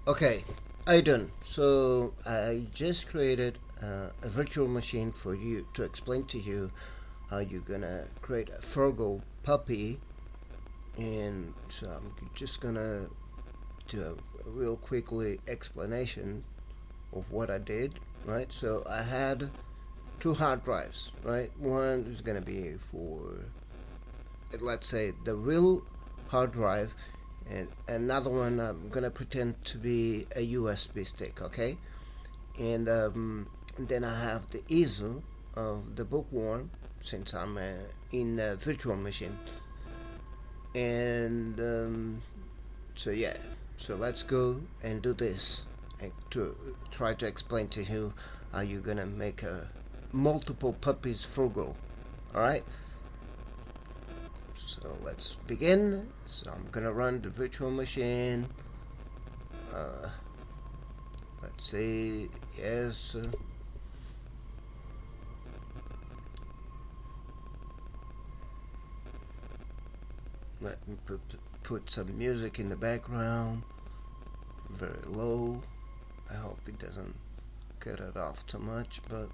Okay, I done. So I just created a virtual machine for you to explain to you how you're gonna create a Fergal puppy, and so I'm just gonna do a real quickly explanation of what I did. Right. So I had two hard drives. Right. One is gonna be for, let's say, the real hard drive, and another one I'm gonna pretend to be a USB stick. Okay. And then I have the ISO of the bookworm, since I'm in a virtual machine. And so yeah, so let's go and do this and to try to explain to you how you're gonna make a multiple puppies frugal. All right. So let's begin. So I'm gonna run the virtual machine. Uh, let's see. Yes. Let me put some music in the background, very low. I hope it doesn't cut it off too much, but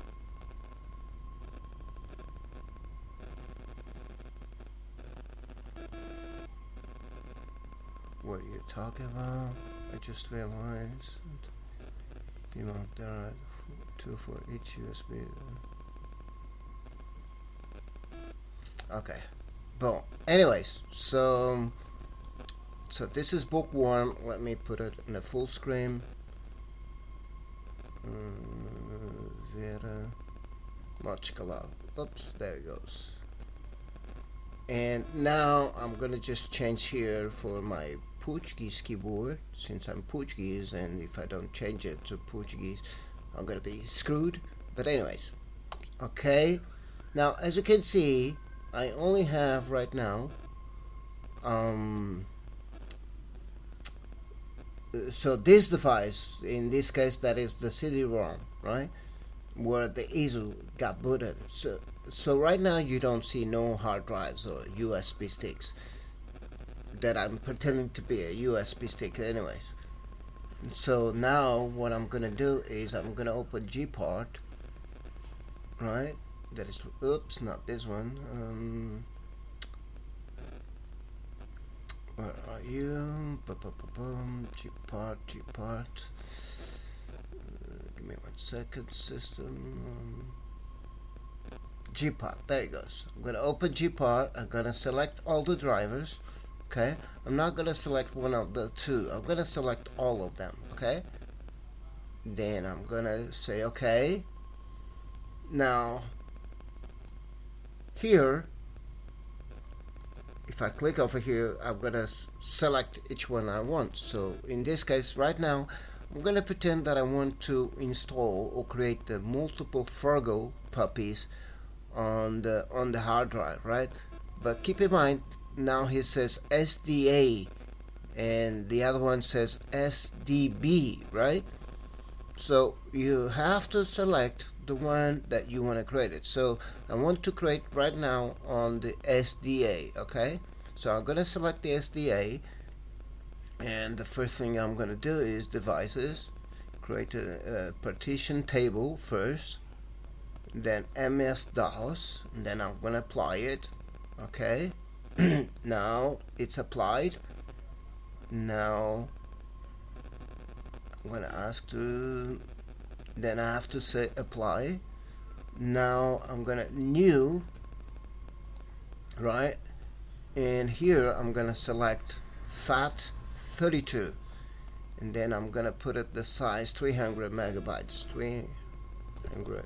what are you talking about? I just realized the amount there are two for each USB. Okay, but anyways, so this is bookworm. Let me put it in a full screen. Vera Mochkala. Oops, there it goes. And now I'm gonna just change here for my Portuguese keyboard, since I'm Portuguese, and if I don't change it to Portuguese I'm gonna be screwed. But anyways, okay, now as you can see I only have right now so this device, in this case that is the CD-ROM, right, where the ISO got booted. So right now you don't see no hard drives or USB sticks, that I'm pretending to be a USB stick anyways. So now what I'm gonna do is I'm gonna open Gpart, right, that is, oops, not this one. Where are you? Gpart. Give me 1 second. System. Gpart. There it goes. I'm gonna open Gpart. I'm gonna select all the drivers. Okay. I'm not gonna select one of the two. I'm gonna select all of them. Okay. Then I'm gonna say okay. Now here, if I click over here, I'm gonna select each one I want. So in this case right now I'm gonna pretend that I want to install or create the multiple Fergal puppies on the hard drive, right? But keep in mind, now he says SDA and the other one says SDB, right? So you have to select the one that you want to create it. So I want to create right now on the SDA. Okay, so I'm gonna select the SDA, and the first thing I'm gonna do is devices, create a partition table first, then MS-DOS, and then I'm gonna apply it. Okay, now it's applied. Now I'm gonna ask to, then I have to say apply. Now I'm gonna new, right, and here I'm gonna select FAT32, and then I'm gonna put it the size 300 megabytes, 300.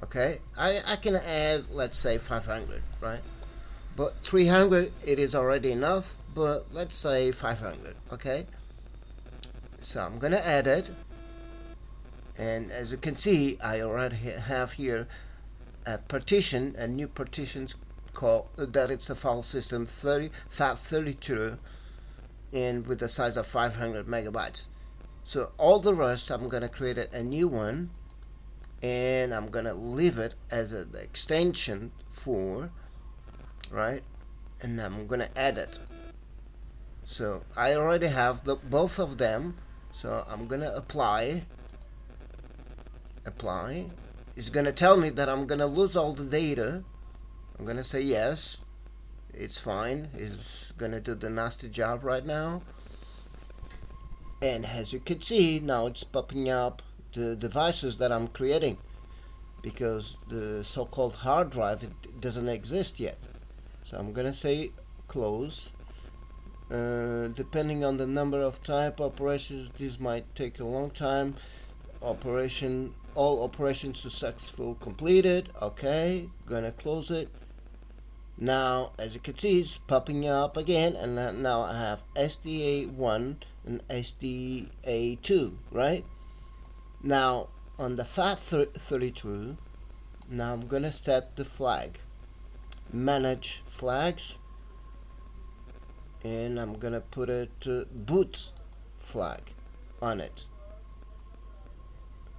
Okay, I can add, let's say 500, right, but 300 it is already enough, but let's say 500. Okay, so I'm gonna add it, and as you can see I already have here a partition, a new partition called that it's a file system 30 FAT32, and with the size of 500 megabytes. So all the rest I'm gonna create a new one, and I'm gonna leave it as an extension for, right, and I'm gonna add it. So I already have both of them, so I'm gonna apply. It's gonna tell me that I'm gonna lose all the data. I'm gonna say yes, it's fine. It's gonna do the nasty job right now. And as you can see, now it's popping up the devices that I'm creating, because the so-called hard drive, it doesn't exist yet. So I'm gonna say close. Depending on the number of type operations, this might take a long time. All operations successful completed. Okay, gonna close it. Now, as you can see, it's popping up again, and now I have SDA1 and SDA2, right? Now, on the FAT32, now I'm gonna set the flag, manage flags, and I'm gonna put it boot flag on it.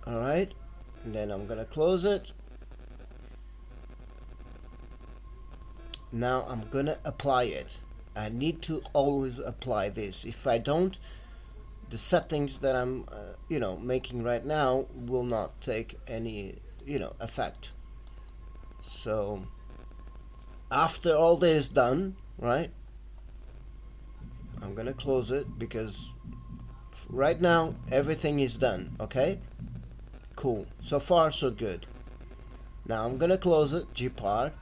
Alright, and then I'm gonna close it. Now I'm gonna apply it. I need to always apply this. If I don't, the settings that I'm making right now will not take any effect. So after all this done, right, I'm gonna close it, because right now everything is done. Okay, cool, so far so good. Now I'm gonna close it, gpart.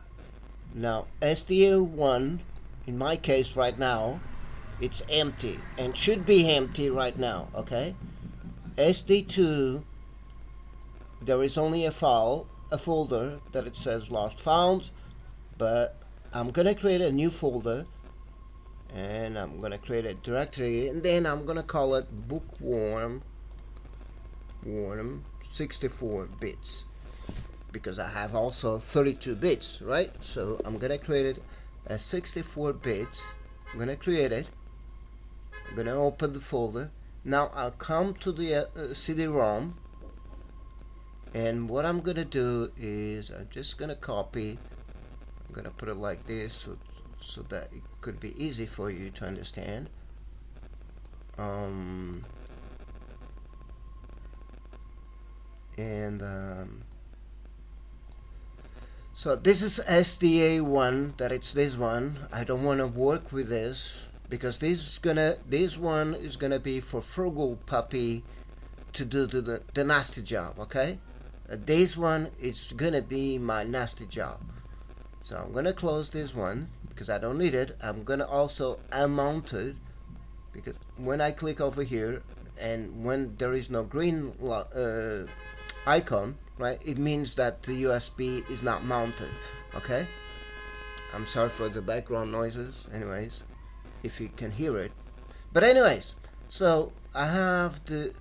Now SDA1, in my case right now, it's empty and should be empty right now. Okay, SD2, there is only a folder that it says lost found, but I'm gonna create a new folder, and I'm gonna create a directory, and then I'm gonna call it bookworm 64 bits, because I have also 32 bits, right? So I'm gonna create it as 64 bits. I'm gonna create it. I'm gonna open the folder. Now I'll come to the CD-ROM, and what I'm gonna do is I'm just gonna copy. I'm gonna put it like this, so that it could be easy for you to understand. So this is SDA1, that it's this one. I don't want to work with this, because this one is gonna be for Frugal Puppy to do the nasty job. Okay, this one is gonna be my nasty job. So I'm gonna close this one because I don't need it. I'm gonna also unmount it, because when I click over here and when there is no green icon, right, it means that the USB is not mounted. Okay, I'm sorry for the background noises, anyways, if you can hear it. But anyways, so I have the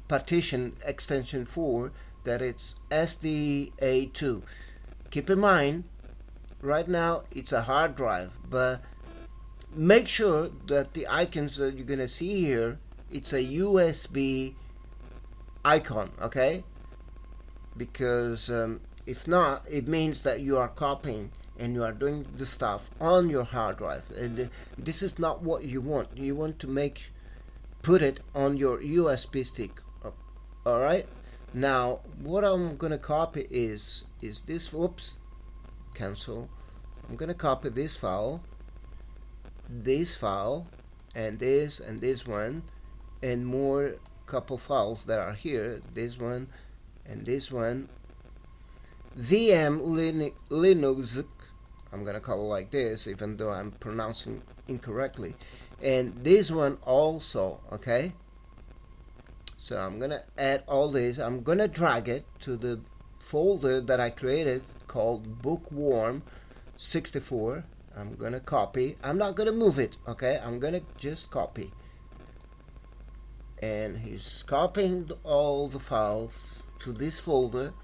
partition extension 4, that it's SDA2. Keep in mind, right now it's a hard drive, but make sure that the icons that you're gonna see here, it's a USB icon. Okay, because if not, it means that you are copying and you are doing the stuff on your hard drive, and this is not what you want. You want to put it on your USB stick. Alright, now what I'm gonna copy is this. Whoops, cancel. I'm gonna copy this file, and this one, and more couple files that are here, this one and this one. VM Linux, I'm gonna call it like this, even though I'm pronouncing incorrectly, and this one also. Okay, so I'm gonna add all this. I'm gonna drag it to the folder that I created called Bookworm 64. I'm gonna copy. I'm not gonna move it. Okay, I'm gonna just copy, and he's copying all the files to this folder.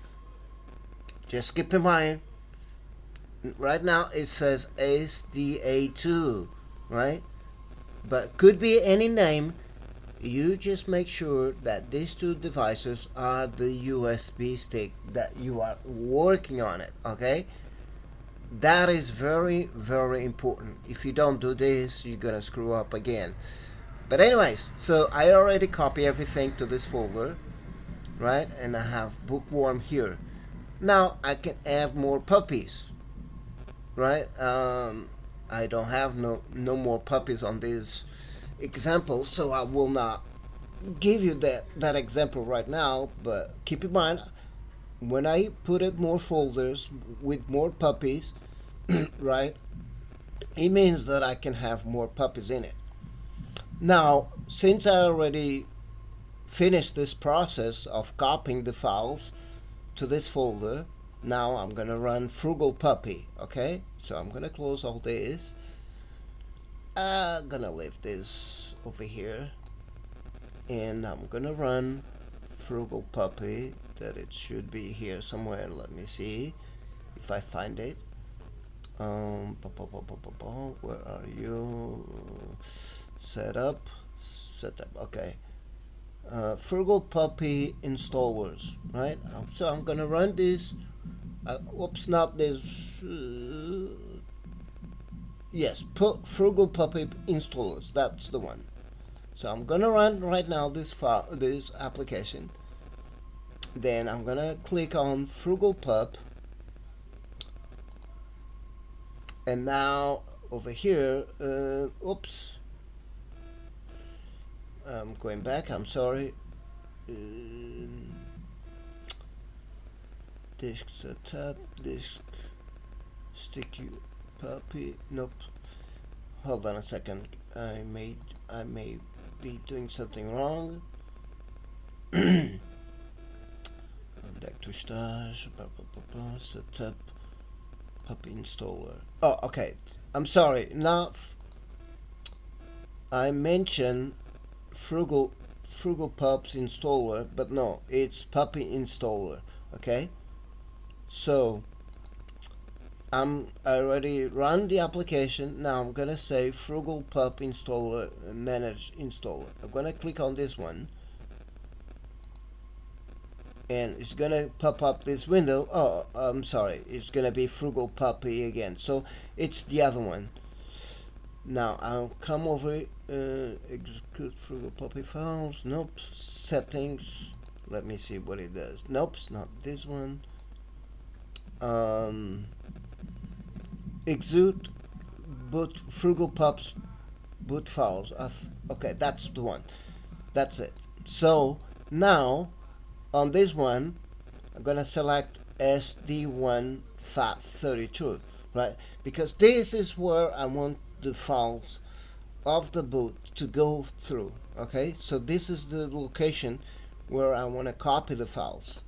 Just keep in mind, right now it says SDA2, right? But could be any name. You just make sure that these two devices are the USB stick that you are working on it. Okay, That is very, very important. If you don't do this, you're gonna screw up again. But anyways, so I already copy everything to this folder, right? And I have bookworm here. Now I can add more puppies, right? I don't have no more puppies on this example, so I will not give you that example right now. But keep in mind, when I put in more folders with more puppies, right? It means that I can have more puppies in it. Now, since I already finished this process of copying the files to this folder, now I'm gonna run frugal puppy. Okay, so I'm gonna close all this. I'm gonna leave this over here, and I'm gonna run frugal puppy. That it should be here somewhere. Let me see if I find it. Where are you? Setup. Okay. Frugal puppy installers, right? So I'm gonna run this. Oops, not this. Yes, frugal puppy installers. That's the one. So I'm gonna run right now this file, this application. Then I'm gonna click on frugal pup, and now over here, oops, I'm going back. I'm sorry. Disk setup, disk sticky puppy. Nope. Hold on a second. I may be doing something wrong. Setup puppy installer. Oh, okay. I'm sorry. Now I mentioned frugal pups installer, but no, it's puppy installer. Okay. So I already run the application. Now I'm gonna say frugal pup installer, manage installer. I'm gonna click on this one, and it's gonna pop up this window. Oh, I'm sorry, it's gonna be frugal puppy again, so it's the other one. Now I'll come over, execute frugal puppy files. Nope. Settings, let me see what it does. Nope, it's not this one. Execute boot frugal pups boot files. Okay, that's the one. That's it. So now on this one, I'm gonna select SD1 FAT32, right? Because this is where I want the files of the boot to go through. Okay, so this is the location where I want to copy the files,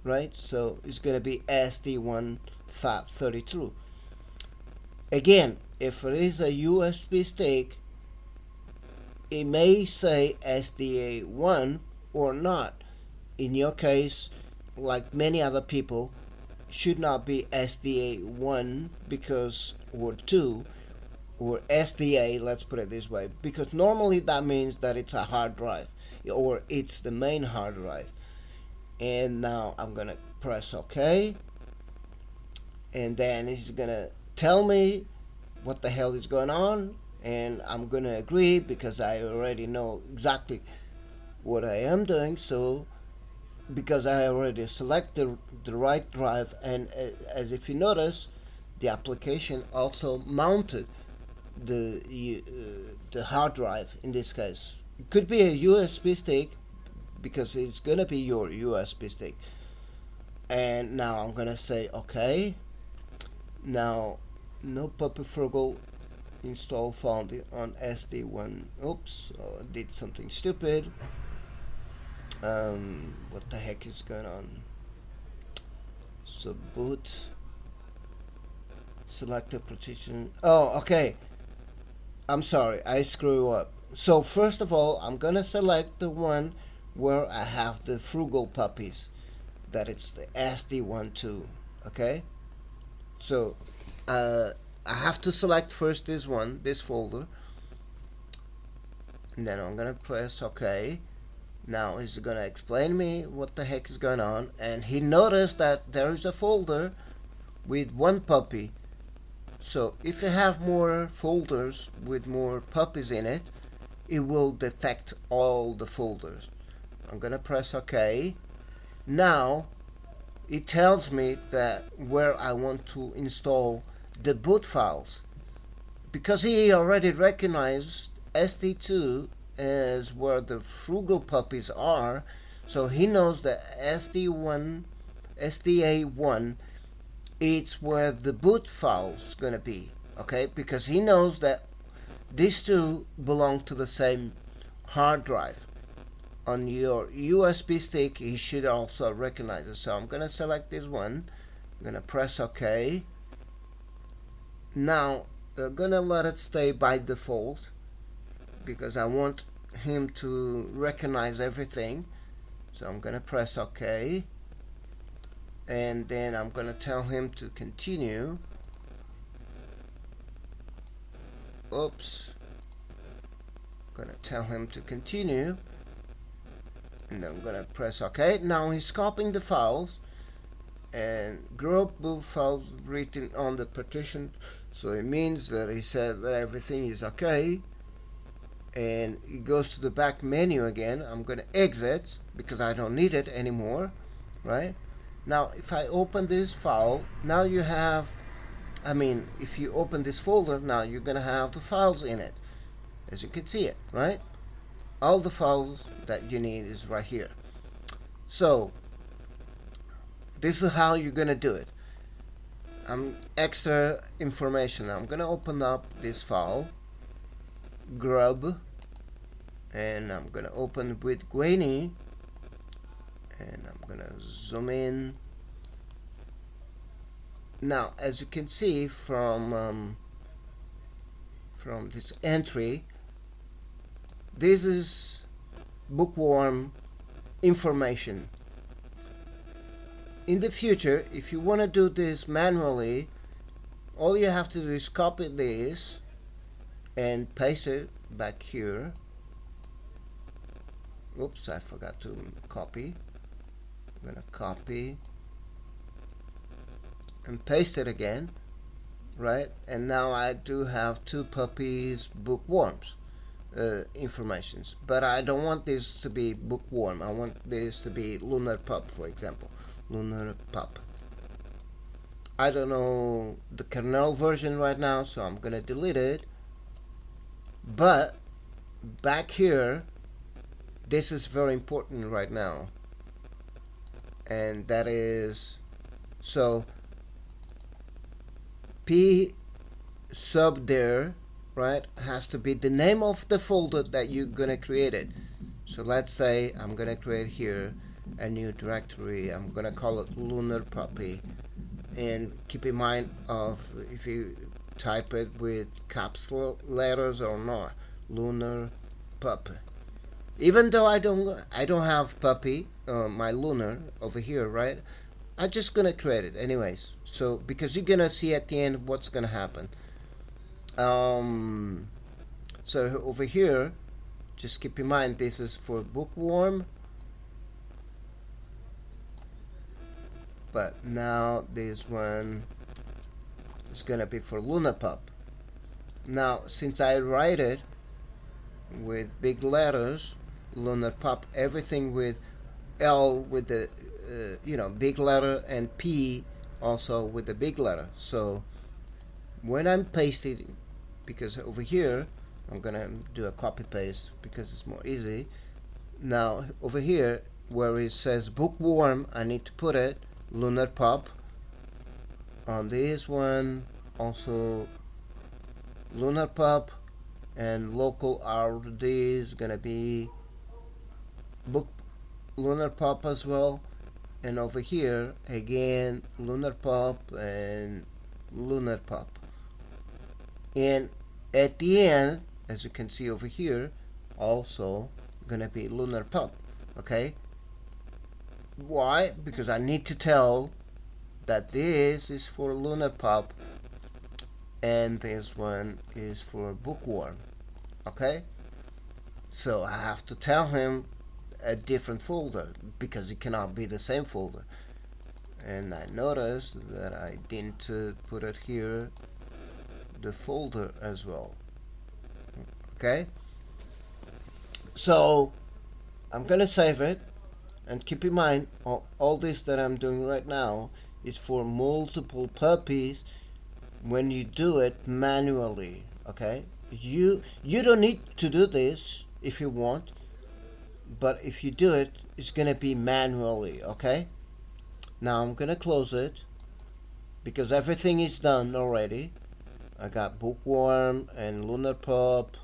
right? So it's gonna be SD1 FAT32. Again, if it is a USB stick, it may say SDA1 or not. In your case, like many other people, should not be SDA1 because, or 2, or SDA, let's put it this way, because normally that means that it's a hard drive, or it's the main hard drive. And now I'm gonna press OK, and then it's gonna tell me what the hell is going on, and I'm gonna agree because I already know exactly what I am doing. So because I already selected the right drive, and as if you notice, the application also mounted the hard drive. In this case, it could be a USB stick because it's gonna be your USB stick. And now I'm gonna say OK. Now no puppy frugal install found on SD1. Oops, I did something stupid. What the heck is going on? So boot, select the partition. Oh, okay. I'm sorry, I screw up. So first of all, I'm gonna select the one where I have the frugal puppies. That it's the SD1 too. Okay. So I have to select first this one, this folder, and then I'm gonna press OK. Now he's gonna explain me what the heck is going on, and he noticed that there is a folder with one puppy. So if you have more folders with more puppies in it, it will detect all the folders. I'm gonna press OK. Now it tells me that where I want to install the boot files, because he already recognized SD2 as where the frugal puppies are, so he knows that SDA1 it's where the boot file's gonna be, okay? Because he knows that these two belong to the same hard drive. On your USB stick, he should also recognize it. So I'm gonna select this one. I'm gonna press OK. Now I'm gonna let it stay by default because I want him to recognize everything. So I'm gonna press OK, and then I'm gonna tell him to continue. Oops. I'm gonna tell him to continue, and then I'm gonna press OK. Now he's copying the files, and group boot files written on the partition, so it means that he said that everything is okay. And he goes to the back menu again. I'm gonna exit because I don't need it anymore, right? Now if I open this file, now you have, if you open this folder, now you're gonna have the files in it, as you can see it, right? All the files that you need is right here. So this is how you're gonna do it. Extra information. I'm gonna open up this file, grub, and I'm gonna open with Gwenny, and I'm gonna zoom in. Now as you can see from this entry, this is bookworm information. In the future, if you want to do this manually, all you have to do is copy this and paste it back here. Oops, I forgot to copy. I'm gonna copy and paste it again, right? And now I do have two puppies bookworms informations, but I don't want this to be bookworm. I want this to be lunar pup, for example. Lunar pup. I don't know the kernel version right now, so I'm gonna delete it. But back here, this is very important right now, and that is, so P sub there, right, has to be the name of the folder that you're gonna create it. So let's say I'm gonna create here a new directory. I'm gonna call it lunar puppy, and keep in mind of if you type it with caps letters or not, lunar puppy. Even though I don't have puppy, my lunar over here, right? I'm just gonna create it anyways. So because you're gonna see at the end what's gonna happen. So over here, just keep in mind this is for bookworm, but now this one is gonna be for lunar pup. Now since I write it with big letters, lunar pup, everything with L with the big letter, and P also with the big letter. So when I'm pasting, because over here I'm gonna do a copy paste because it's more easy. Now over here where it says bookworm, I need to put it lunar pup. On this one also lunar pup, and local RD is gonna be book lunar pup as well. And over here again lunar pup and lunar pup. And at the end, as you can see over here, also gonna be lunar pup. Okay, why? Because I need to tell that this is for lunar pup and this one is for bookworm. Okay, so I have to tell him a different folder because it cannot be the same folder. and I noticed that I didn't put it here, the folder as well. Okay, so I'm gonna save it, and keep in mind all this that I'm doing right now is for multiple puppies when you do it manually. Okay, you don't need to do this if you want, but if you do it, it's gonna be manually. Okay, now I'm gonna close it because everything is done already. I got Bookworm and Lunar Pup,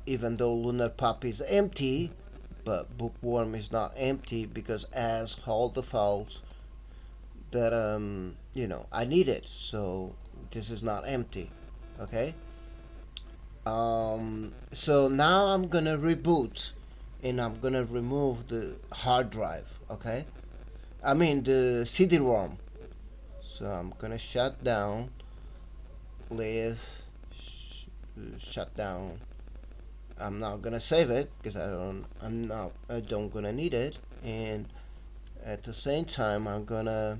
even though Lunar Pup is empty, but Bookworm is not empty because it has all the files that I need it. So this is not empty. Okay. So now I'm gonna reboot, and I'm gonna remove the hard drive. Okay. I mean the CD-ROM. So I'm gonna shut down, leave, shut down. I'm not gonna save it because I don't gonna need it, and at the same time I'm gonna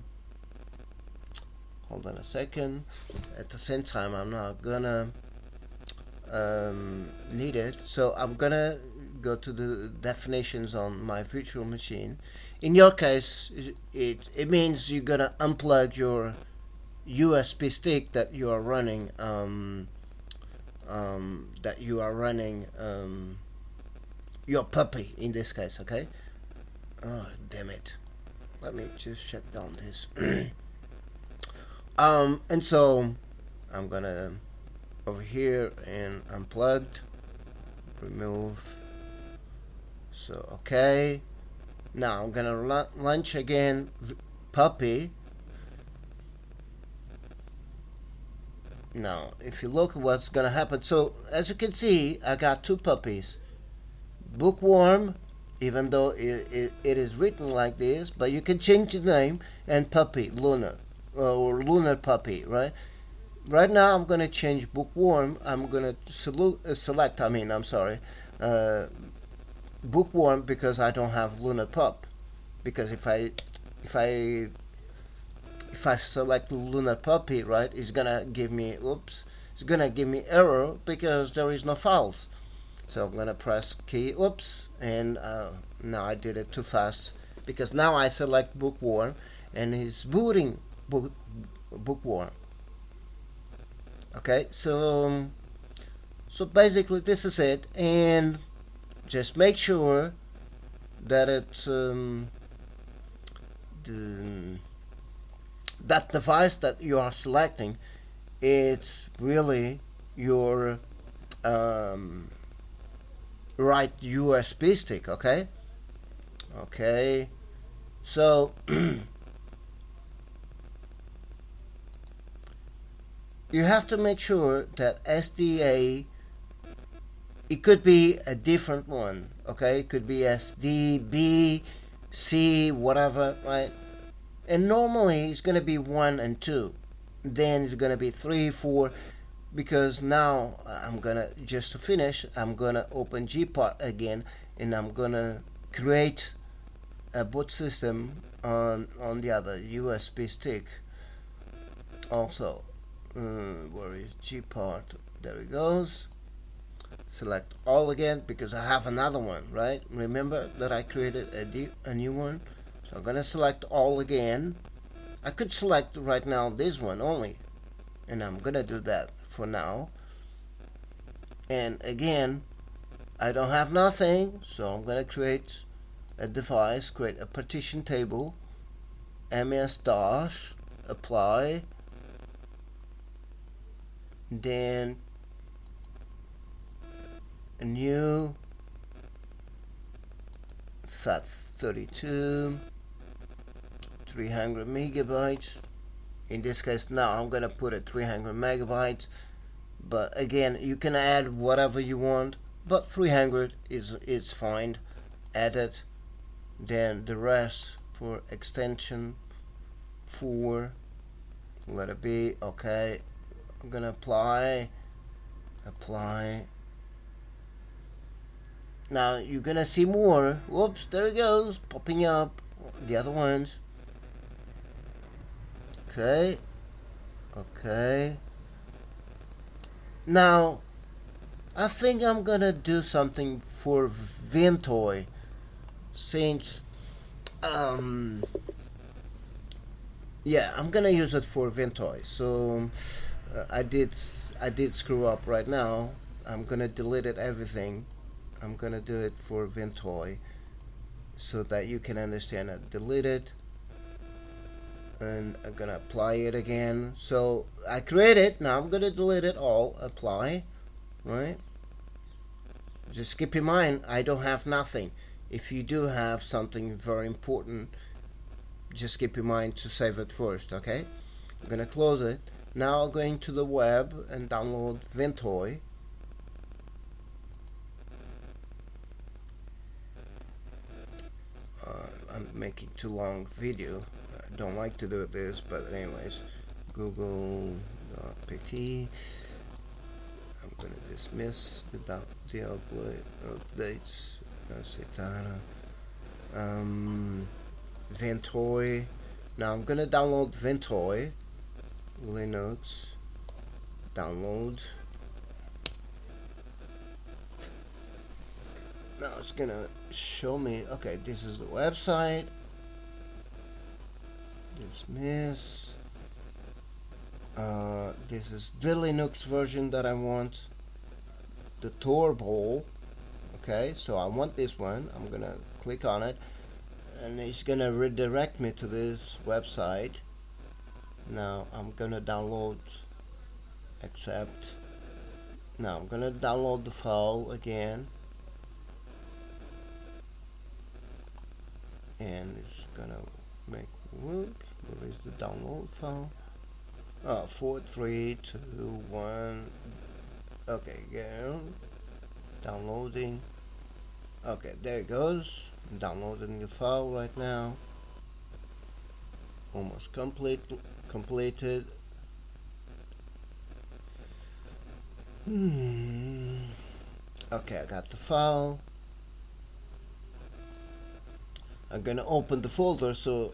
hold on a second. At the same time I'm not gonna need it, so I'm gonna go to the definitions on my virtual machine. In your case, it means you're gonna unplug your USB stick that you are running your puppy in this case. Okay. Oh, damn it, let me just shut down this. And so I'm gonna over here and unplugged, remove. So okay, now I'm gonna launch again puppy. Now if you look at what's gonna happen, so as you can see I got two puppies, Bookworm, even though it is written like this, but you can change the name, and Puppy, Lunar, or Lunar Puppy, right? Right now I'm going to change Bookworm. I'm going to select, Bookworm, because I don't have Lunar Pup. Because if I select Lunar Puppy, right, it's going to give me, it's going to give me error because there is no files. So I'm gonna press key, and now I did it too fast because now I select Bookworm and it's booting Bookworm. Okay, so basically this is it, and just make sure that it's that device that you are selecting, it's really your right USB stick. Okay, so you have to make sure that SDA, it could be a different one. Okay, it could be SD, B, C, whatever, right? And normally it's going to be 1 and 2, then it's going to be 3, 4, because now I'm gonna, just to finish, I'm gonna open Gpart again, and I'm gonna create a boot system on the other USB stick also. Where is Gpart? There it goes. Select all again because I have another one, right? Remember that I created a new one, so I'm gonna select all again. I could select right now this one only, and I'm gonna do that for now. And again, I don't have nothing, so I'm gonna create a device, create a partition table, ms-, apply, then a new FAT32 300 megabytes. In this case, now I'm gonna put it 300 megabytes, but again, you can add whatever you want, but 300 is fine. Add it. Then the rest for extension 4, let it be. Okay, I'm gonna apply. Now you're gonna see more. Whoops, there it goes, popping up the other ones. Okay. Okay. Now I think I'm gonna do something for Vintoy, since yeah, I'm gonna use it for Vintoy. So I did screw up right now. I'm gonna delete it everything. I'm gonna do it for Vintoy so that you can understand it. Delete it, and I'm gonna apply it again. So I create it. Now I'm gonna delete it all. Apply, right? Just keep in mind, I don't have nothing. If you do have something very important, just keep in mind to save it first, okay? I'm gonna close it. Now I'm going to the web and download Vintoy. I'm making too long video. I don't like to do this, but anyways, google.pt. I'm gonna dismiss the updates. Vintoy. Now I'm gonna download Vintoy. Linux. Download. Now it's gonna show me. Okay, this is the website. Dismiss. This is the Linux version that I want. The Turbo. Okay, so I want this one. I'm gonna click on it, and it's gonna redirect me to this website. Now I'm gonna download. Accept. Now I'm gonna download the file again, and it's gonna make whoops. Where is the download file? 4, 3, 2, 1. Okay, go. Downloading. Okay, there it goes. I'm downloading the file right now. Almost completed. Okay, I got the file. I'm gonna open the folder. So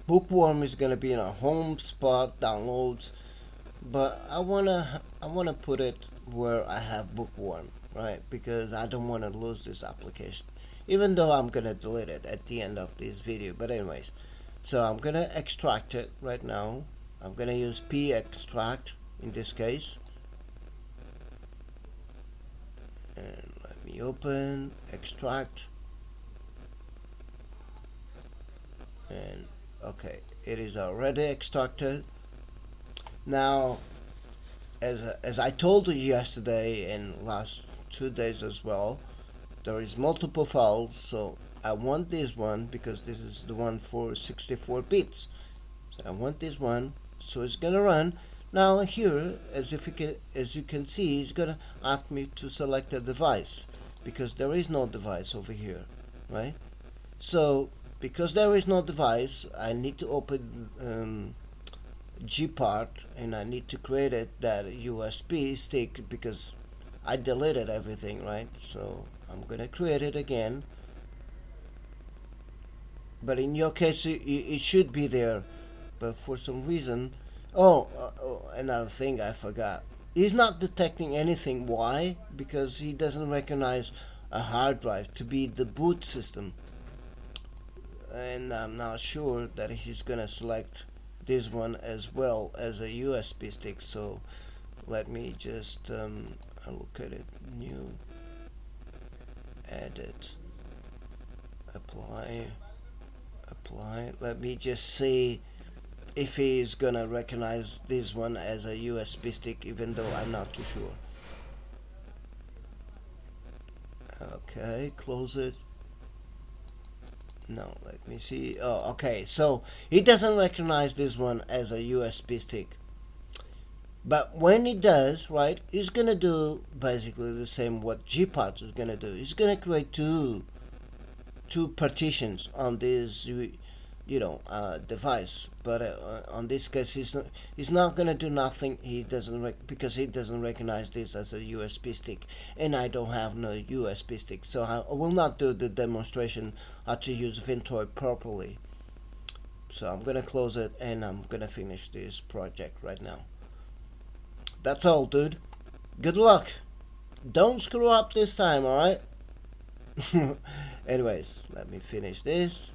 Bookworm is gonna be in a home spot, downloads, but I wanna put it where I have Bookworm, right? Because I don't want to lose this application, even though I'm gonna delete it at the end of this video. But anyways, so I'm gonna extract it right now. I'm gonna use p extract in this case, and let me open extract. And okay, it is already extracted. Now, as I told you yesterday and last 2 days as well, there is multiple files. So I want this one because this is the one for 64 bits. So I want this one. So it's gonna run. Now here, as you can see, it's gonna ask me to select a device because there is no device over here, right? So because there is no device, I need to open Gpart, and I need to create that USB stick because I deleted everything, right? So I'm gonna create it again, but in your case it should be there, but for some reason, another thing I forgot, he's not detecting anything. Why? Because he doesn't recognize a hard drive to be the boot system, and I'm not sure that he's gonna select this one as well as a USB stick. So let me just allocate it, new, edit, apply. Let me just see if he is gonna recognize this one as a USB stick, even though I'm not too sure. Okay, close it. No, let me see. Oh, okay, so it doesn't recognize this one as a USB stick, but when it does, right, it's gonna do basically the same what Gpart is gonna do. It's gonna create two partitions on this device, but on this case he's not gonna do nothing. He doesn't because he doesn't recognize this as a USB stick, and I don't have no USB stick, so I will not do the demonstration how to use Vintoy properly. So I'm gonna close it and I'm gonna finish this project right now. That's all, dude. Good luck. Don't screw up this time, alright? Anyways, let me finish this.